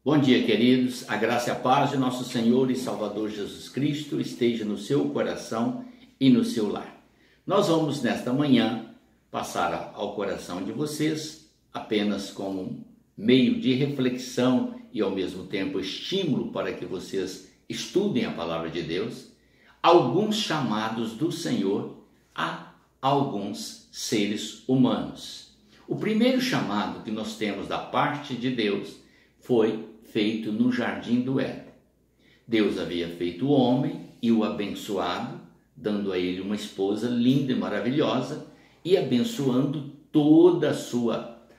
Bom dia, queridos. A graça e a paz de nosso Senhor e Salvador Jesus Cristo esteja no seu coração e no seu lar. Nós vamos, nesta manhã, passar ao coração de vocês, apenas como meio de reflexão e, ao mesmo tempo, estímulo para que vocês estudem a palavra de Deus, alguns chamados do Senhor a alguns seres humanos. O primeiro chamado que nós temos da parte de Deus foi feito no jardim do Éden. Deus havia feito o homem e o abençoado, dando a ele uma esposa linda e maravilhosa e abençoando toda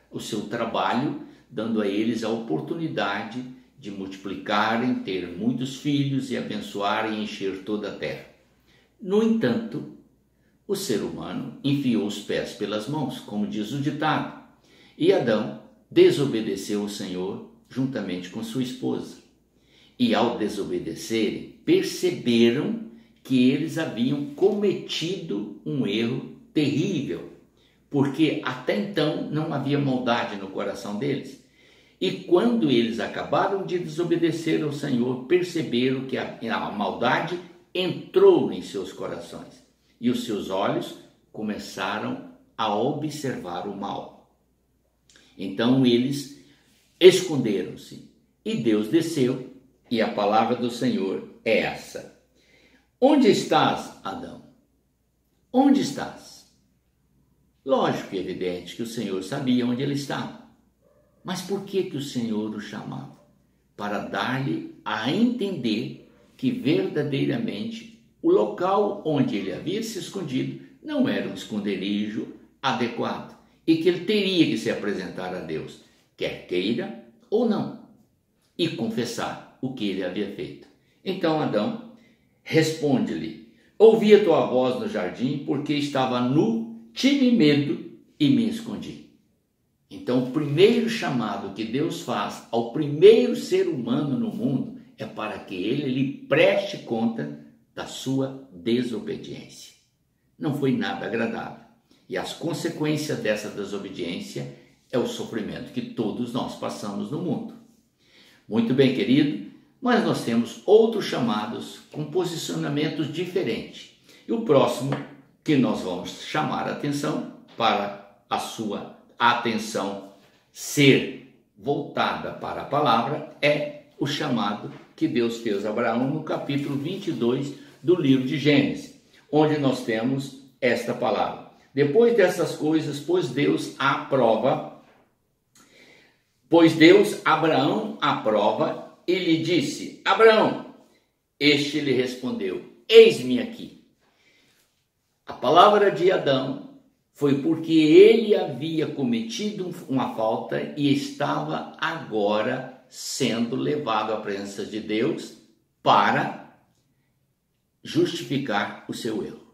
o seu trabalho, dando a eles a oportunidade de multiplicarem, ter muitos filhos e abençoarem e encher toda a terra. No entanto, o ser humano enfiou os pés pelas mãos, como diz o ditado, e Adão desobedeceu ao Senhor juntamente com sua esposa. E ao desobedecerem, perceberam que eles haviam cometido um erro terrível, porque até então não havia maldade no coração deles. E quando eles acabaram de desobedecer ao Senhor, perceberam que a maldade entrou em seus corações e os seus olhos começaram a observar o mal. Então eles esconderam-se e Deus desceu, e a palavra do Senhor é essa: onde estás, Adão? Onde estás? Lógico e evidente que o Senhor sabia onde ele estava. Mas por que o Senhor o chamava? Para dar-lhe a entender que verdadeiramente o local onde ele havia se escondido não era um esconderijo adequado e que ele teria que se apresentar a Deus, quer queira ou não, e confessar o que ele havia feito. Então Adão responde-lhe: ouvi a tua voz no jardim porque estava nu, tive medo e me escondi. Então o primeiro chamado que Deus faz ao primeiro ser humano no mundo é para que ele lhe preste conta da sua desobediência. Não foi nada agradável. E as consequências dessa desobediência é o sofrimento que todos nós passamos no mundo. Muito bem, querido, mas nós temos outros chamados com posicionamentos diferentes. E o próximo que nós vamos chamar a atenção para a sua atenção ser voltada para a palavra é o chamado que Deus fez a Abraão no capítulo 22 do livro de Gênesis, onde nós temos esta palavra. Depois dessas coisas, pôs Deus Abraão à prova e lhe disse: Abraão. Este lhe respondeu: eis-me aqui. A palavra de Adão foi porque ele havia cometido uma falta e estava agora sendo levado à presença de Deus para justificar o seu erro.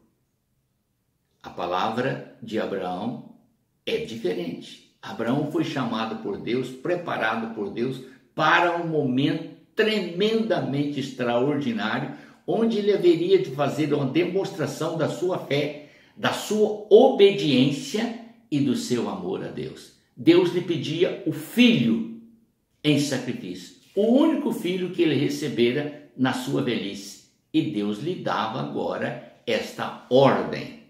A palavra de Abraão é diferente. Abraão foi chamado por Deus, preparado por Deus para um momento tremendamente extraordinário, onde ele haveria de fazer uma demonstração da sua fé, da sua obediência e do seu amor a Deus. Deus lhe pedia o filho em sacrifício, o único filho que ele recebera na sua velhice, e Deus lhe dava agora esta ordem.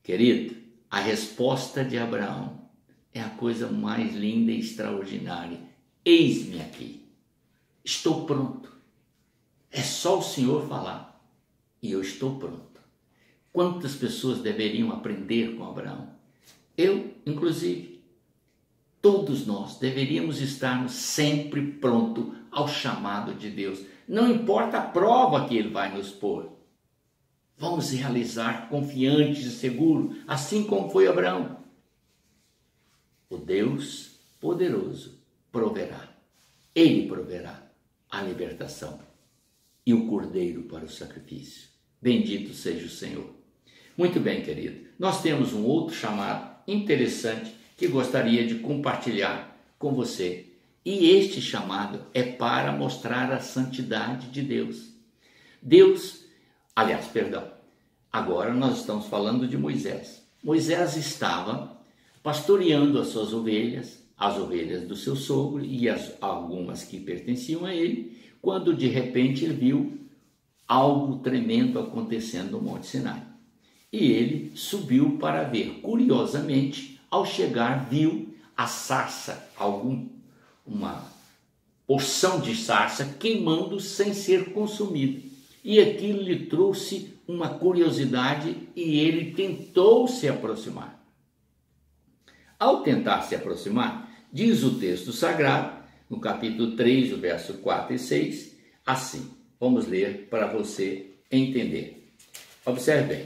Querido, a resposta de Abraão é a coisa mais linda e extraordinária. Eis-me aqui, estou pronto. É só o Senhor falar e eu estou pronto. Quantas pessoas deveriam aprender com Abraão? Eu, inclusive. Todos nós deveríamos estarmos sempre pronto ao chamado de Deus. Não importa a prova que Ele vai nos pôr. Vamos realizar confiantes e seguros, assim como foi Abraão. O Deus poderoso proverá. Ele proverá a libertação e o cordeiro para o sacrifício. Bendito seja o Senhor. Muito bem, querido. Nós temos um outro chamado interessante que gostaria de compartilhar com você. E este chamado é para mostrar a santidade de Deus. Agora nós estamos falando de Moisés. Moisés estava pastoreando as suas ovelhas as ovelhas do seu sogro e algumas que pertenciam a ele, quando de repente ele viu algo tremendo acontecendo no Monte Sinai. E ele subiu para ver. Curiosamente, ao chegar, viu a sarça, uma porção de sarça queimando sem ser consumida. E aquilo lhe trouxe uma curiosidade e ele tentou se aproximar. Ao tentar se aproximar, diz o texto sagrado, no capítulo 3, o verso 4 e 6, assim. Vamos ler para você entender. Observe bem.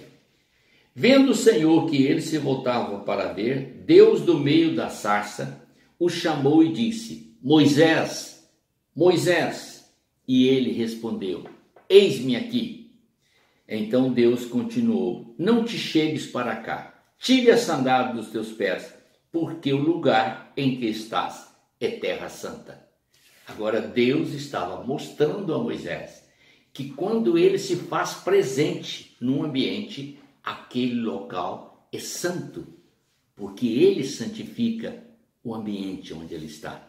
Vendo o Senhor que ele se voltava para ver, Deus do meio da sarça o chamou e disse: Moisés, Moisés. E ele respondeu: Eis-me aqui. Então Deus continuou: Não te chegues para cá, tire a sandália dos teus pés, porque o lugar em que estás é terra santa. Agora Deus estava mostrando a Moisés que quando ele se faz presente num ambiente, aquele local é santo, porque ele santifica o ambiente onde ele está.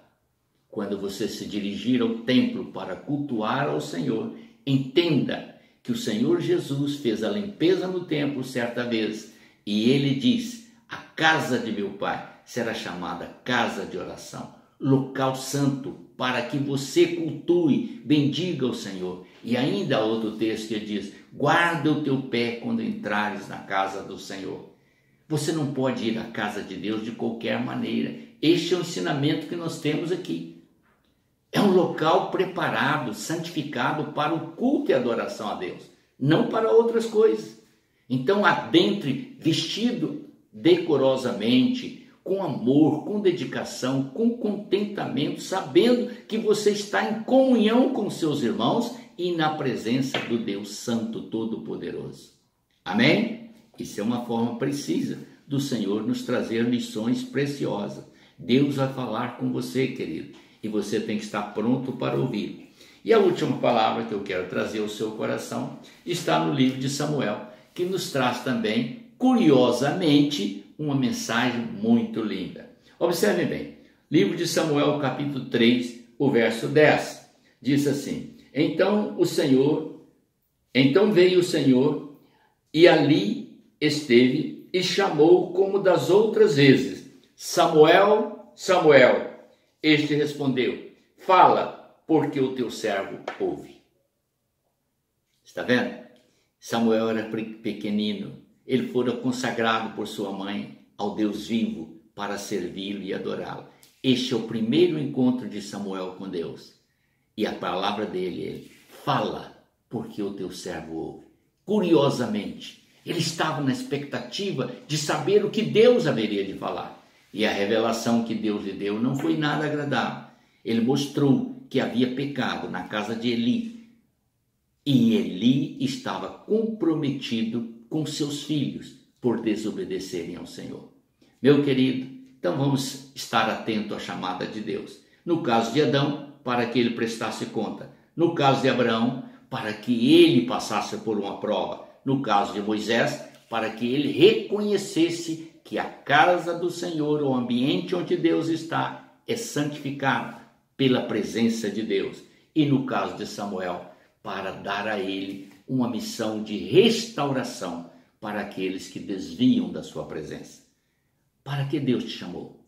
Quando você se dirigir ao templo para cultuar ao Senhor, entenda que o Senhor Jesus fez a limpeza no templo certa vez e ele diz: a casa de meu Pai será chamada casa de oração, local santo, para que você cultue, bendiga o Senhor. E ainda há outro texto que diz: guarda o teu pé quando entrares na casa do Senhor. Você não pode ir à casa de Deus de qualquer maneira. Este é o ensinamento que nós temos aqui. É um local preparado, santificado para o culto e adoração a Deus, não para outras coisas. Então adentre vestido decorosamente, com amor, com dedicação, com contentamento, sabendo que você está em comunhão com seus irmãos e na presença do Deus Santo Todo-Poderoso. Amém? Isso é uma forma precisa do Senhor nos trazer lições preciosas. Deus vai falar com você, querido, e você tem que estar pronto para ouvir. E a última palavra que eu quero trazer ao seu coração está no livro de Samuel, que nos traz também, curiosamente, uma mensagem muito linda. Observe bem, livro de Samuel, capítulo 3, o verso 10, diz assim: Então veio o Senhor e ali esteve e chamou como das outras vezes: Samuel, Samuel. Este respondeu: Fala, porque o teu servo ouve. Está vendo? Samuel era pequenino. Ele fora consagrado por sua mãe ao Deus vivo para servi-lo e adorá-lo. Este é o primeiro encontro de Samuel com Deus. E a palavra dele é: fala, porque o teu servo ouve. Curiosamente, ele estava na expectativa de saber o que Deus haveria de falar. E a revelação que Deus lhe deu não foi nada agradável. Ele mostrou que havia pecado na casa de Eli. E Eli estava comprometido com seus filhos por desobedecerem ao Senhor. Meu querido, então vamos estar atento à chamada de Deus. No caso de Adão, para que ele prestasse conta. No caso de Abraão, para que ele passasse por uma prova. No caso de Moisés, para que ele reconhecesse que a casa do Senhor, o ambiente onde Deus está, é santificado pela presença de Deus. E no caso de Samuel, para dar a ele uma missão de restauração para aqueles que desviam da sua presença. Para que Deus te chamou?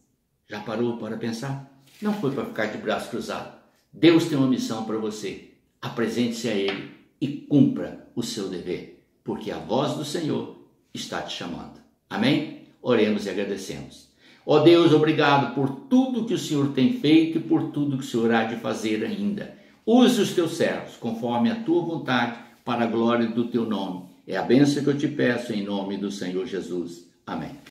Já parou para pensar? Não foi para ficar de braço cruzado. Deus tem uma missão para você. Apresente-se a Ele e cumpra o seu dever, porque a voz do Senhor está te chamando. Amém? Oremos e agradecemos. Ó Deus, obrigado por tudo que o Senhor tem feito e por tudo que o Senhor há de fazer ainda. Use os teus servos conforme a tua vontade para a glória do teu nome. É a bênção que eu te peço em nome do Senhor Jesus. Amém.